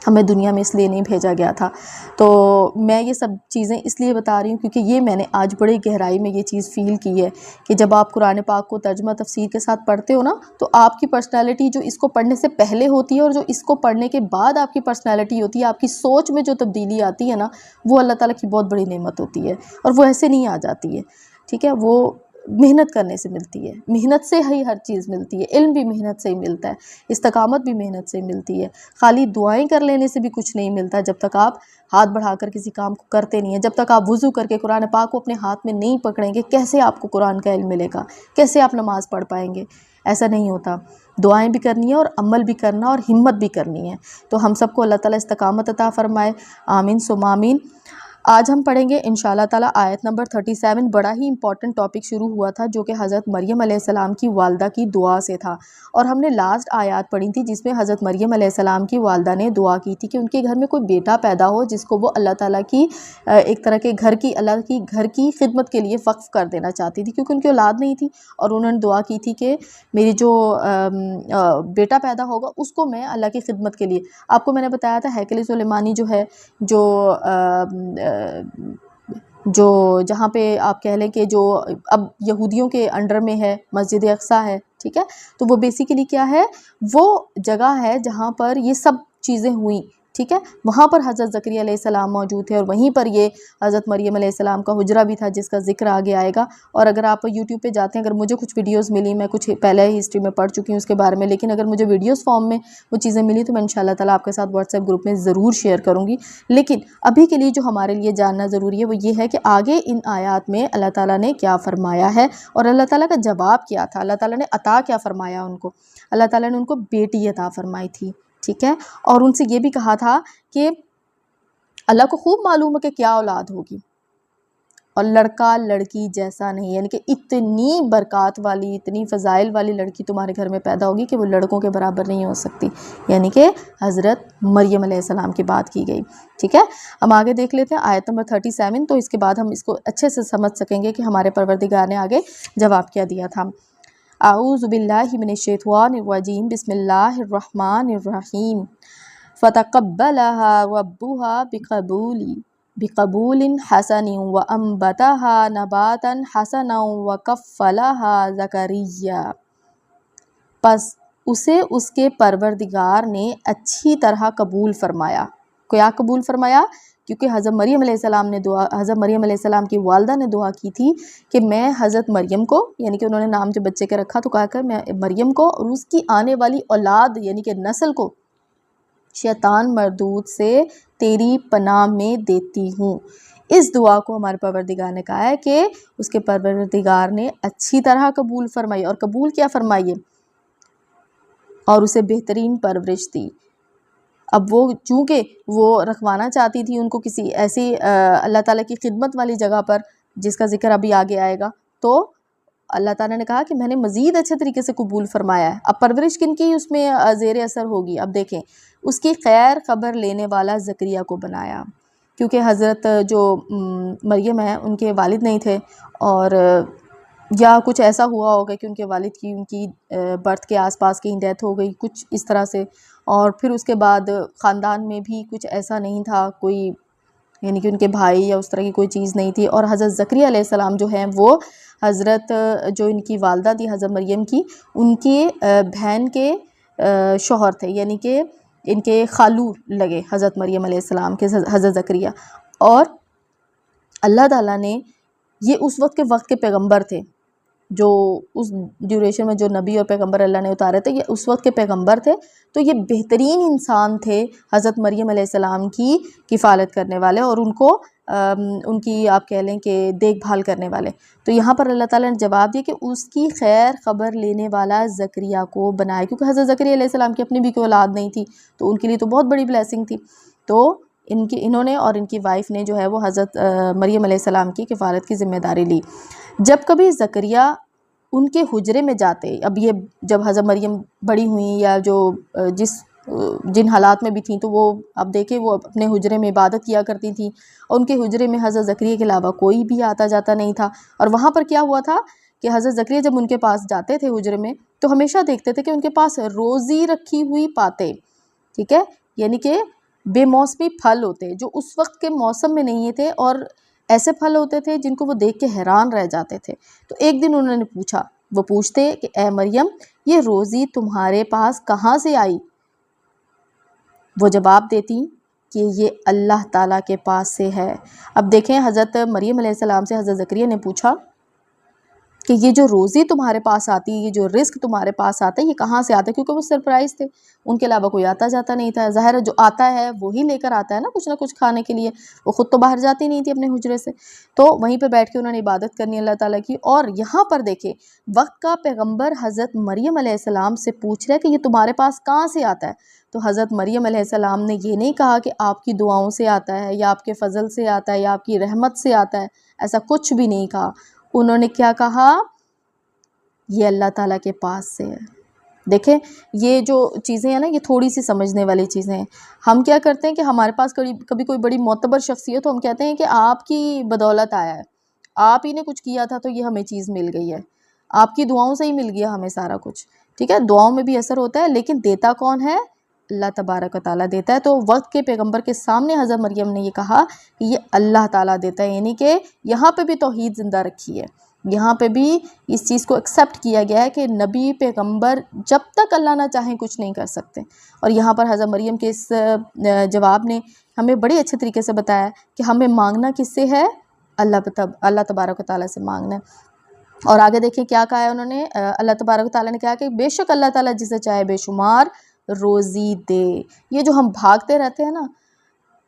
ہمیں دنیا میں اس لیے نہیں بھیجا گیا تھا۔ تو میں یہ سب چیزیں اس لیے بتا رہی ہوں کیونکہ یہ میں نے آج بڑی گہرائی میں یہ چیز فیل کی ہے کہ جب آپ قرآن پاک کو ترجمہ تفسیر کے ساتھ پڑھتے ہو نا، تو آپ کی پرسنالٹی جو اس کو پڑھنے سے پہلے ہوتی ہے اور جو اس کو پڑھنے کے بعد آپ کی پرسنالٹی ہوتی ہے، آپ کی سوچ میں جو تبدیلی آتی ہے نا، وہ اللہ تعالیٰ کی بہت بڑی نعمت ہوتی ہے، اور وہ ایسے نہیں آ جاتی ہے، ٹھیک ہے؟ وہ محنت کرنے سے ملتی ہے، محنت سے ہی ہر چیز ملتی ہے، علم بھی محنت سے ہی ملتا ہے، استقامت بھی محنت سے ملتی ہے، خالی دعائیں کر لینے سے بھی کچھ نہیں ملتا جب تک آپ ہاتھ بڑھا کر کسی کام کو کرتے نہیں ہیں، جب تک آپ وضو کر کے قرآن پاک کو اپنے ہاتھ میں نہیں پکڑیں گے، کیسے آپ کو قرآن کا علم ملے گا، کیسے آپ نماز پڑھ پائیں گے؟ ایسا نہیں ہوتا، دعائیں بھی کرنی ہے اور عمل بھی کرنا اور ہمت بھی کرنی ہے۔ تو ہم سب کو اللہ تعالیٰ استقامت عطا فرمائے، آمین ثم آمین۔ آج ہم پڑھیں گے انشاءاللہ تعالیٰ آیت نمبر 37۔ بڑا ہی امپورٹنٹ ٹاپک شروع ہوا تھا جو کہ حضرت مریم علیہ السلام کی والدہ کی دعا سے تھا، اور ہم نے لاسٹ آیات پڑھی تھی جس میں حضرت مریم علیہ السلام کی والدہ نے دعا کی تھی کہ ان کے گھر میں کوئی بیٹا پیدا ہو جس کو وہ اللہ تعالیٰ کی ایک طرح کے اللہ کی گھر کی خدمت کے لیے وقف کر دینا چاہتی تھی، کیونکہ ان کی اولاد نہیں تھی، اور انہوں نے دعا کی تھی کہ میری جو بیٹا پیدا ہوگا اس کو میں اللہ کی خدمت کے لیے، آپ کو میں نے بتایا تھا ہیکل سلیمانی جو ہے، جو جہاں پہ آپ کہہ لیں کہ جو اب یہودیوں کے انڈر میں ہے، مسجد اقصیٰ ہے، ٹھیک ہے؟ تو وہ بیسیکلی کیا ہے، وہ جگہ ہے جہاں پر یہ سب چیزیں ہوئیں، ٹھیک ہے؟ وہاں پر حضرت زکریا علیہ السلام موجود تھے، اور وہیں پر یہ حضرت مریم علیہ السلام کا حجرہ بھی تھا جس کا ذکر آگے آئے گا۔ اور اگر آپ یوٹیوب پہ جاتے ہیں، اگر مجھے کچھ ویڈیوز ملی، میں کچھ پہلے ہی ہسٹری میں پڑھ چکی ہوں اس کے بارے میں، لیکن اگر مجھے ویڈیوز فارم میں وہ چیزیں ملی تو میں انشاءاللہ تعالیٰ آپ کے ساتھ واٹس ایپ گروپ میں ضرور شیئر کروں گی۔ لیکن ابھی کے لیے جو ہمارے لیے جاننا ضروری ہے وہ یہ ہے کہ آگے ان آیات میں اللہ تعالیٰ نے کیا فرمایا ہے، اور اللہ تعالیٰ کا جواب کیا تھا، اللہ تعالیٰ نے عطا کیا فرمایا ان کو۔ اللہ تعالیٰ نے ان کو بیٹی عطا فرمائی تھی، ٹھیک ہے؟ اور ان سے یہ بھی کہا تھا کہ اللہ کو خوب معلوم ہے کہ کیا اولاد ہوگی، اور لڑکا لڑکی جیسا نہیں، یعنی کہ اتنی برکات والی، اتنی فضائل والی لڑکی تمہارے گھر میں پیدا ہوگی کہ وہ لڑکوں کے برابر نہیں ہو سکتی، یعنی کہ حضرت مریم علیہ السلام کی بات کی گئی، ٹھیک ہے؟ ہم آگے دیکھ لیتے ہیں آیت نمبر 37، تو اس کے بعد ہم اس کو اچھے سے سمجھ سکیں گے کہ ہمارے پروردگار نے آگے جواب کیا دیا تھا۔ اعوذ باللہ من الشیطان الرجیم، بسم اللہ الرحمن الرحیم۔ فتقبلها ربها بقبول حسن وأنبتها نباتا حسنا وكفلها زكريا، پس اسے اس کے پروردگار نے اچھی طرح قبول فرمایا۔ کیا قبول فرمایا؟ کیونکہ حضرت مریم علیہ السلام نے حضرت مریم علیہ السلام کی والدہ نے دعا کی تھی کہ میں حضرت مریم کو، یعنی کہ انہوں نے نام جو بچے کے رکھا تو کہا کہ میں مریم کو اور اس کی آنے والی اولاد یعنی کہ نسل کو شیطان مردود سے تیری پناہ میں دیتی ہوں۔ اس دعا کو ہمارے پروردگار نے کہا ہے کہ اس کے پروردگار نے اچھی طرح قبول فرمائی، اور قبول کیا فرمائیے، اور اسے بہترین پرورش دی۔ اب وہ چونکہ وہ رکھوانا چاہتی تھی ان کو کسی ایسی اللہ تعالیٰ کی خدمت والی جگہ پر جس کا ذکر ابھی آگے آئے گا، تو اللہ تعالیٰ نے کہا کہ میں نے مزید اچھے طریقے سے قبول فرمایا ہے۔ اب پرورش کن کی اس میں زیر اثر ہوگی، اب دیکھیں، اس کی خیر خبر لینے والا زکریا کو بنایا، کیونکہ حضرت جو مریم ہے ان کے والد نہیں تھے، اور یا کچھ ایسا ہوا ہوگا کہ ان کے والد کی ان کی برتھ کے آس پاس کہیں ڈیتھ ہو گئی، کچھ اس طرح سے، اور پھر اس کے بعد خاندان میں بھی کچھ ایسا نہیں تھا کوئی، یعنی کہ ان کے بھائی یا اس طرح کی کوئی چیز نہیں تھی، اور حضرت زکریا علیہ السلام جو ہیں وہ حضرت جو ان کی والدہ تھی حضرت مریم کی، ان کی بہن کے شوہر تھے، یعنی کہ ان کے خالو لگے حضرت مریم علیہ السلام کے حضرت زکریا۔ اور اللہ تعالیٰ نے یہ اس وقت کے پیغمبر تھے، جو اس ڈیوریشن میں جو نبی اور پیغمبر اللہ نے اتارے تھے، یہ اس وقت کے پیغمبر تھے، تو یہ بہترین انسان تھے حضرت مریم علیہ السلام کی کفالت کرنے والے، اور ان کو ان کی آپ کہہ لیں کہ دیکھ بھال کرنے والے۔ تو یہاں پر اللہ تعالیٰ نے جواب دیا کہ اس کی خیر خبر لینے والا زکریا کو بنائے، کیونکہ حضرت زکریا علیہ السلام کی اپنی بھی کوئی اولاد نہیں تھی، تو ان کے لیے تو بہت بڑی بلیسنگ تھی۔ تو انہوں نے اور ان کی وائف نے جو ہے وہ حضرت مریم علیہ السلام کی کفالت کی ذمہ داری لی۔ جب کبھی زکریا ان کے حجرے میں جاتے، اب یہ جب حضرت مریم بڑی ہوئیں یا جو جن حالات میں بھی تھیں، تو وہ اب دیکھیں وہ اپنے حجرے میں عبادت کیا کرتی تھیں، اور ان کے حجرے میں حضرت زکریا کے علاوہ کوئی بھی آتا جاتا نہیں تھا، اور وہاں پر کیا ہوا تھا کہ حضرت زکریا جب ان کے پاس جاتے تھے حجرے میں تو ہمیشہ دیکھتے تھے کہ ان کے پاس روزی رکھی ہوئی پاتے، ٹھیک ہے، یعنی کہ بے موسمی پھل ہوتے جو اس وقت کے موسم میں نہیں تھے، اور ایسے پھل ہوتے تھے جن کو وہ دیکھ کے حیران رہ جاتے تھے۔ تو ایک دن انہوں نے پوچھا، وہ پوچھتے کہ اے مریم یہ روزی تمہارے پاس کہاں سے آئی؟ وہ جواب دیتی کہ یہ اللہ تعالیٰ کے پاس سے ہے۔ اب دیکھیں حضرت مریم علیہ السلام سے حضرت زکریا نے پوچھا کہ یہ جو روزی تمہارے پاس آتی ہے، یہ جو رزق تمہارے پاس آتا ہے، یہ کہاں سے آتا ہے؟ کیونکہ وہ سرپرائز تھے، ان کے علاوہ کوئی آتا جاتا نہیں تھا۔ ظاہر ہے جو آتا ہے وہی لے کر آتا ہے نا کچھ کھانے کے لیے، وہ خود تو باہر جاتی نہیں تھی اپنے حجرے سے، تو وہیں پہ بیٹھ کے انہوں نے عبادت کرنی اللہ تعالیٰ کی۔ اور یہاں پر دیکھیں وقت کا پیغمبر حضرت مریم علیہ السلام سے پوچھ رہا ہے کہ یہ تمہارے پاس کہاں سے آتا ہے؟ تو حضرت مریم علیہ السلام نے یہ نہیں کہا کہ آپ کی دعاؤں سے آتا ہے، یا آپ کے فضل سے آتا ہے، یا آپ کی رحمت سے آتا ہے، ایسا کچھ بھی نہیں کہا۔ انہوں نے کیا کہا؟ یہ اللہ تعالیٰ کے پاس سے ہے۔ دیکھیں یہ جو چیزیں ہیں نا، یہ تھوڑی سی سمجھنے والی چیزیں ہیں۔ ہم کیا کرتے ہیں کہ ہمارے پاس کبھی کوئی بڑی معتبر شخصیت تو ہم کہتے ہیں کہ آپ کی بدولت آیا ہے، آپ ہی نے کچھ کیا تھا تو یہ ہمیں چیز مل گئی ہے، آپ کی دعاؤں سے ہی مل گیا ہمیں سارا کچھ، ٹھیک ہے؟ دعاؤں میں بھی اثر ہوتا ہے، لیکن دیتا کون ہے؟ اللہ تبارک و تعالیٰ دیتا ہے۔ تو وقت کے پیغمبر کے سامنے حضرت مریم نے یہ کہا کہ یہ اللہ تعالیٰ دیتا ہے، یعنی کہ یہاں پہ بھی توحید زندہ رکھی ہے، یہاں پہ بھی اس چیز کو ایکسیپٹ کیا گیا ہے کہ نبی پیغمبر جب تک اللہ نہ چاہیں کچھ نہیں کر سکتے۔ اور یہاں پر حضرت مریم کے اس جواب نے ہمیں بڑے اچھے طریقے سے بتایا کہ ہمیں مانگنا کس سے ہے؟ اللہ تبارک و تعالیٰ سے مانگنا ہے۔ اور آگے دیکھیں کیا کہا ہے انہوں نے، اللہ تبارک و تعالیٰ نے کہا کہ بے شک اللہ تعالیٰ جسے چاہے بے شمار روزی دے۔ یہ جو ہم بھاگتے رہتے ہیں نا،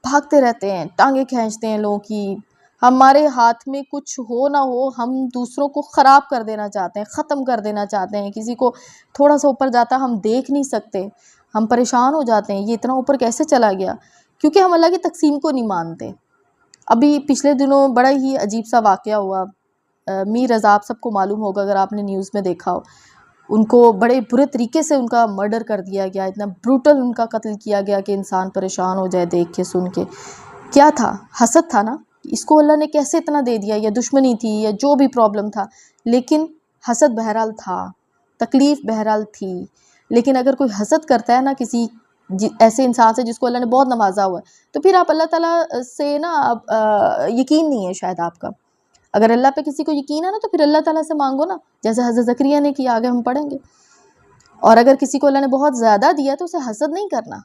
بھاگتے رہتے ہیں، ٹانگیں کھینچتے ہیں لوگوں کی، ہمارے ہاتھ میں کچھ ہو نہ ہو ہم دوسروں کو خراب کر دینا چاہتے ہیں، ختم کر دینا چاہتے ہیں، کسی کو تھوڑا سا اوپر جاتا ہم دیکھ نہیں سکتے، ہم پریشان ہو جاتے ہیں یہ اتنا اوپر کیسے چلا گیا، کیونکہ ہم اللہ کی تقسیم کو نہیں مانتے۔ ابھی پچھلے دنوں بڑا ہی عجیب سا واقعہ ہوا، میر رضا، آپ سب کو معلوم ہوگا اگر آپ نے نیوز میں دیکھا ہو، ان کو بڑے برے طریقے سے ان کا مرڈر کر دیا گیا، اتنا بروٹل ان کا قتل کیا گیا کہ انسان پریشان ہو جائے دیکھ کے سن کے۔ کیا تھا؟ حسد تھا نا، اس کو اللہ نے کیسے اتنا دے دیا، یا دشمنی تھی یا جو بھی پرابلم تھا، لیکن حسد بہرحال تھا، تکلیف بہرحال تھی۔ لیکن اگر کوئی حسد کرتا ہے نا کسی ایسے انسان سے جس کو اللہ نے بہت نوازا ہوا ہے، تو پھر آپ اللہ تعالیٰ سے نا یقین نہیں ہے شاید آپ کا۔ اگر اللہ پہ کسی کو یقین ہے نا تو پھر اللہ تعالیٰ سے مانگو نا، جیسے حضرت زکریا نے کیا، آگے ہم پڑھیں گے۔ اور اگر کسی کو اللہ نے بہت زیادہ دیا تو اسے حسد نہیں کرنا،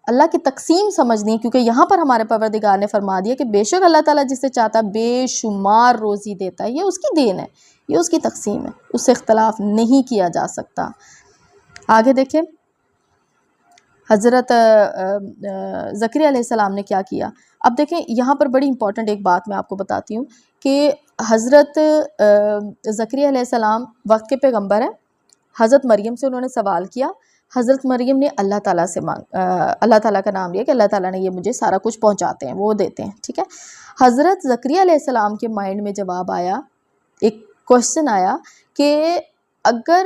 اللہ کی تقسیم سمجھنی، کیونکہ یہاں پر ہمارے پروردگار نے فرما دیا کہ بے شک اللہ تعالیٰ جس سے چاہتا بے شمار روزی دیتا ہے، یہ اس کی دین ہے، یہ اس کی تقسیم ہے، اس سے اختلاف نہیں کیا جا سکتا۔ آگے دیکھیں حضرت زکریا علیہ السلام نے کیا کیا۔ اب دیکھیں یہاں پر بڑی امپورٹنٹ ایک بات میں آپ کو بتاتی ہوں کہ حضرت زکریا علیہ السلام وقت کے پیغمبر ہیں، حضرت مریم سے انہوں نے سوال کیا، حضرت مریم نے اللہ تعالیٰ سے اللہ تعالیٰ کا نام لیا کہ اللہ تعالیٰ نے یہ مجھے سارا کچھ پہنچاتے ہیں، وہ دیتے ہیں، ٹھیک ہے۔ حضرت زکریا علیہ السلام کے مائنڈ میں جواب آیا، ایک کوشچن آیا کہ اگر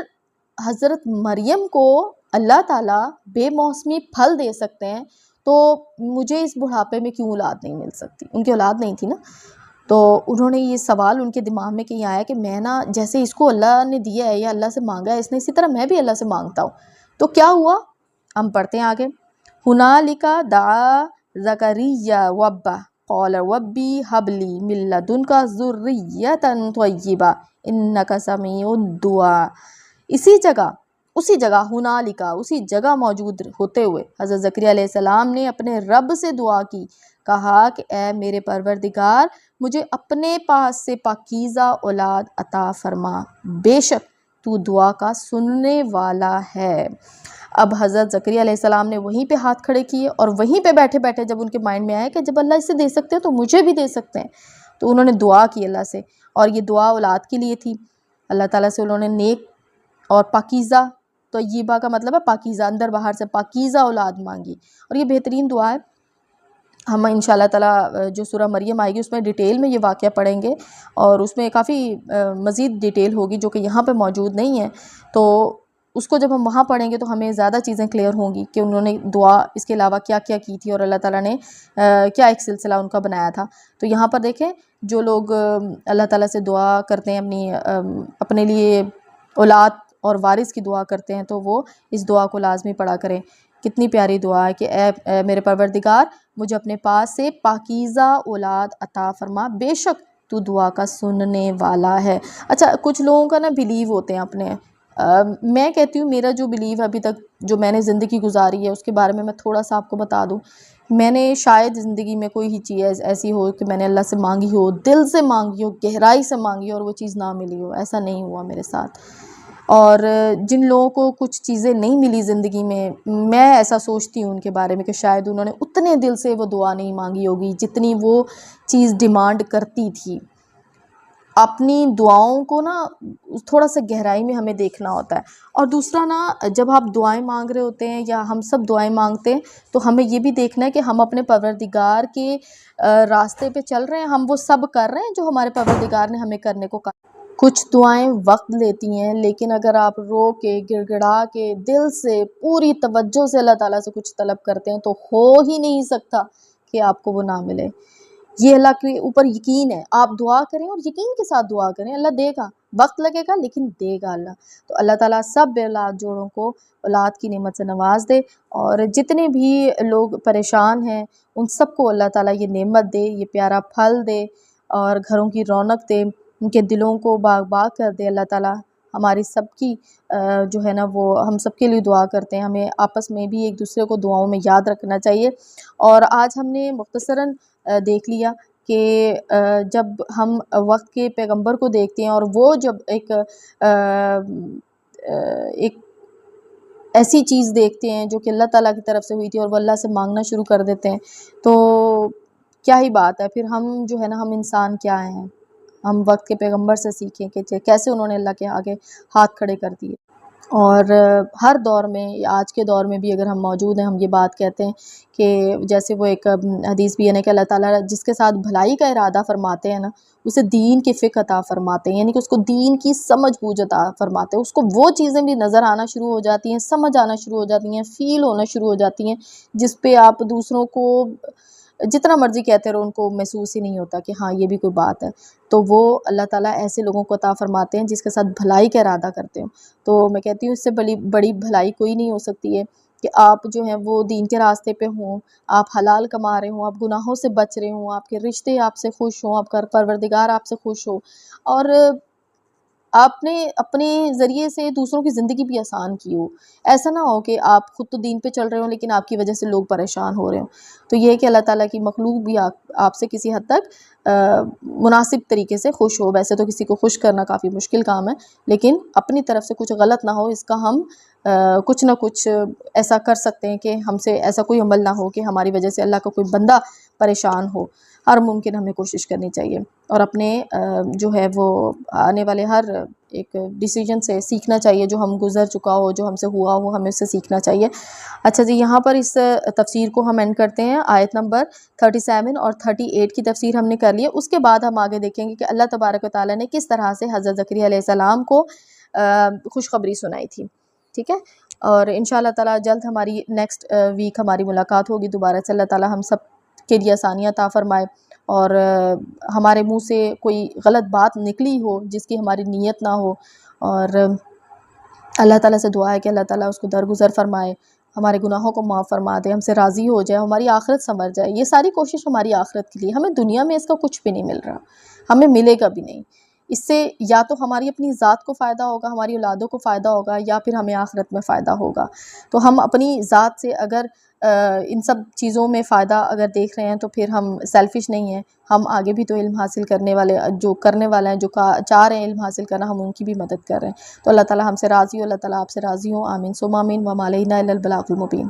حضرت مریم کو اللہ تعالیٰ بے موسمی پھل دے سکتے ہیں تو مجھے اس بڑھاپے میں کیوں اولاد نہیں مل سکتی؟ ان کی اولاد نہیں تھی نا، تو انہوں نے یہ سوال ان کے دماغ میں کہیں آیا کہ میں نا جیسے اس کو اللہ نے دیا ہے یا اللہ سے مانگا ہے اس نے، اسی طرح میں بھی اللہ سے مانگتا ہوں۔ تو کیا ہوا؟ ہم پڑھتے ہیں آگے، ہنالک دعا زکریا ربہ قال ربی ہب لی من لدنک ذریۃ طیبہ انک سمیع الدعاء۔ اسی جگہ ہنالکا، اسی جگہ موجود ہوتے ہوئے حضرت زکریا علیہ السلام نے اپنے رب سے دعا کی، کہا کہ اے میرے پروردگار مجھے اپنے پاس سے پاکیزہ اولاد عطا فرما، بے شک تو دعا کا سننے والا ہے۔ اب حضرت زکریا علیہ السلام نے وہیں پہ ہاتھ کھڑے کیے، اور وہیں پہ بیٹھے بیٹھے جب ان کے مائنڈ میں آیا کہ جب اللہ اسے دے سکتے ہیں تو مجھے بھی دے سکتے ہیں، تو انہوں نے دعا کی اللہ سے، اور یہ دعا اولاد کے لیے تھی۔ اللہ تعالیٰ سے انہوں نے نیک اور پاکیزہ، طیبہ کا مطلب ہے پاکیزہ، اندر باہر سے پاکیزہ اولاد مانگی، اور یہ بہترین دعا ہے۔ ہم انشاءاللہ تعالیٰ جو سورہ مریم آئے گی اس میں ڈیٹیل میں یہ واقعہ پڑھیں گے، اور اس میں کافی مزید ڈیٹیل ہوگی جو کہ یہاں پہ موجود نہیں ہے، تو اس کو جب ہم وہاں پڑھیں گے تو ہمیں زیادہ چیزیں کلیئر ہوں گی کہ انہوں نے دعا اس کے علاوہ کیا کیا کی تھی، اور اللہ تعالیٰ نے کیا ایک سلسلہ ان کا بنایا تھا۔ تو یہاں پر دیکھیں جو لوگ اللہ تعالیٰ سے دعا کرتے ہیں، اپنے لیے اولاد اور وارث کی دعا کرتے ہیں، تو وہ اس دعا کو لازمی پڑھا کریں کتنی پیاری دعا ہے کہ اے میرے پروردگار مجھے اپنے پاس سے پاکیزہ اولاد عطا فرما، بے شک تو دعا کا سننے والا ہے۔ اچھا کچھ لوگوں کا نا بلیو ہوتے ہیں اپنے، میں کہتی ہوں میرا جو بلیو ہے ابھی تک جو میں نے زندگی گزاری ہے اس کے بارے میں تھوڑا سا آپ کو بتا دوں۔ میں نے شاید زندگی میں کوئی ہی چیز ایسی ہو کہ میں نے اللہ سے مانگی ہو، دل سے مانگی ہو، گہرائی سے مانگی ہو اور وہ چیز نہ ملی ہو، ایسا نہیں ہوا میرے ساتھ۔ اور جن لوگوں کو کچھ چیزیں نہیں ملی زندگی میں ایسا سوچتی ہوں ان کے بارے میں کہ شاید انہوں نے اتنے دل سے وہ دعا نہیں مانگی ہوگی جتنی وہ چیز ڈیمانڈ کرتی تھی۔ اپنی دعاؤں کو نا تھوڑا سا گہرائی میں ہمیں دیکھنا ہوتا ہے۔ اور دوسرا نا جب آپ دعائیں مانگ رہے ہوتے ہیں یا ہم سب دعائیں مانگتے ہیں تو ہمیں یہ بھی دیکھنا ہے کہ ہم اپنے پروردگار کے راستے پہ چل رہے ہیں، ہم وہ سب کر رہے ہیں جو ہمارے پروردگار نے ہمیں کرنے کو کہا۔ کچھ دعائیں وقت لیتی ہیں، لیکن اگر آپ رو کے گڑ گڑا کے دل سے پوری توجہ سے اللہ تعالیٰ سے کچھ طلب کرتے ہیں تو ہو ہی نہیں سکتا کہ آپ کو وہ نہ ملے۔ یہ اللہ کے اوپر یقین ہے، آپ دعا کریں اور یقین کے ساتھ دعا کریں، اللہ دے گا، وقت لگے گا لیکن دے گا اللہ۔ تو اللہ تعالیٰ سب بے اولاد جوڑوں کو اولاد کی نعمت سے نواز دے، اور جتنے بھی لوگ پریشان ہیں ان سب کو اللہ تعالیٰ یہ نعمت دے، یہ پیارا پھل دے اور گھروں کی رونق دے، ان کے دلوں کو باغ باغ کر دے اللہ تعالیٰ۔ ہماری سب کی جو ہے نا وہ ہم سب کے لیے دعا کرتے ہیں، ہمیں آپس میں بھی ایک دوسرے کو دعاؤں میں یاد رکھنا چاہیے۔ اور آج ہم نے مختصراً دیکھ لیا کہ جب ہم وقت کے پیغمبر کو دیکھتے ہیں اور وہ جب ایک ایسی چیز دیکھتے ہیں جو کہ اللہ تعالیٰ کی طرف سے ہوئی تھی اور وہ اللہ سے مانگنا شروع کر دیتے ہیں تو کیا ہی بات ہے، پھر ہم جو ہے نا ہم انسان کیا ہیں، ہم وقت کے پیغمبر سے سیکھیں کہ کیسے انہوں نے اللہ کے آگے ہاتھ کھڑے کر دیے۔ اور ہر دور میں آج کے دور میں بھی اگر ہم موجود ہیں ہم یہ بات کہتے ہیں کہ جیسے وہ ایک حدیث بھی ہے نا کہ اللہ تعالیٰ جس کے ساتھ بھلائی کا ارادہ فرماتے ہیں نا اسے دین کی فقہ عطا فرماتے ہیں، یعنی کہ اس کو دین کی سمجھ بوجھ عطا فرماتے ہیں، اس کو وہ چیزیں بھی نظر آنا شروع ہو جاتی ہیں، سمجھ آنا شروع ہو جاتی ہیں، فیل ہونا شروع ہو جاتی ہیں، جس پہ آپ دوسروں کو جتنا مرضی کہتے رہو ان کو محسوس ہی نہیں ہوتا کہ ہاں یہ بھی کوئی بات ہے۔ تو وہ اللہ تعالیٰ ایسے لوگوں کو عطا فرماتے ہیں جس کے ساتھ بھلائی کا ارادہ کرتے ہوں۔ تو میں کہتی ہوں اس سے بڑی بھلائی کوئی نہیں ہو سکتی ہے کہ آپ جو ہیں وہ دین کے راستے پہ ہوں، آپ حلال کما رہے ہوں، آپ گناہوں سے بچ رہے ہوں، آپ کے رشتے آپ سے خوش ہوں، آپ کا پروردگار آپ سے خوش ہو، اور آپ نے اپنے ذریعے سے دوسروں کی زندگی بھی آسان کی ہو۔ ایسا نہ ہو کہ آپ خود تو دین پہ چل رہے ہوں لیکن آپ کی وجہ سے لوگ پریشان ہو رہے ہوں۔ تو یہ ہے کہ اللہ تعالیٰ کی مخلوق بھی آپ سے کسی حد تک مناسب طریقے سے خوش ہو۔ ویسے تو کسی کو خوش کرنا کافی مشکل کام ہے، لیکن اپنی طرف سے کچھ غلط نہ ہو، اس کا ہم کچھ نہ کچھ ایسا کر سکتے ہیں کہ ہم سے ایسا کوئی عمل نہ ہو کہ ہماری وجہ سے اللہ کا کوئی بندہ پریشان ہو۔ ہر ممکن ہمیں کوشش کرنی چاہیے اور اپنے جو ہے وہ آنے والے ہر ایک ڈیسیجن سے سیکھنا چاہیے، جو ہم گزر چکا ہو، جو ہم سے ہوا ہو، ہمیں اس سے سیکھنا چاہیے۔ اچھا جی، یہاں پر اس تفسیر کو ہم اینڈ کرتے ہیں۔ آیت نمبر 37 اور 38 کی تفسیر ہم نے کر لی ہے، اس کے بعد ہم آگے دیکھیں گے کہ اللہ تبارک و تعالیٰ نے کس طرح سے حضرت زکریا علیہ السلام کو خوشخبری سنائی تھی۔ ٹھیک ہے، اور انشاءاللہ تعالیٰ جلد ہماری نیکسٹ ویک ہماری ملاقات ہوگی دوبارہ سے۔ اللہ تعالیٰ ہم سب کے لیے آسانیاں عطا فرمائے، اور ہمارے منہ سے کوئی غلط بات نکلی ہو جس کی ہماری نیت نہ ہو، اور اللہ تعالیٰ سے دعا ہے کہ اللہ تعالیٰ اس کو درگزر فرمائے، ہمارے گناہوں کو معاف فرما دے، ہم سے راضی ہو جائے، ہماری آخرت سنور جائے۔ یہ ساری کوشش ہماری آخرت کے لیے، ہمیں دنیا میں اس کا کچھ بھی نہیں مل رہا، ہمیں ملے گا بھی نہیں۔ اس سے یا تو ہماری اپنی ذات کو فائدہ ہوگا، ہماری اولادوں کو فائدہ ہوگا، یا پھر ہمیں آخرت میں فائدہ ہوگا۔ تو ہم اپنی ذات سے اگر ان سب چیزوں میں فائدہ اگر دیکھ رہے ہیں تو پھر ہم سیلفش نہیں ہیں، ہم آگے بھی تو علم حاصل کرنے والے جو کرنے والے ہیں، جو چاہ رہے ہیں علم حاصل کرنا، ہم ان کی بھی مدد کر رہے ہیں۔ تو اللہ تعالیٰ ہم سے راضی ہو، اللہ تعالیٰ آپ سے راضی ہو، آمین ثم آمین، وما علینا الا البلاغ المبین۔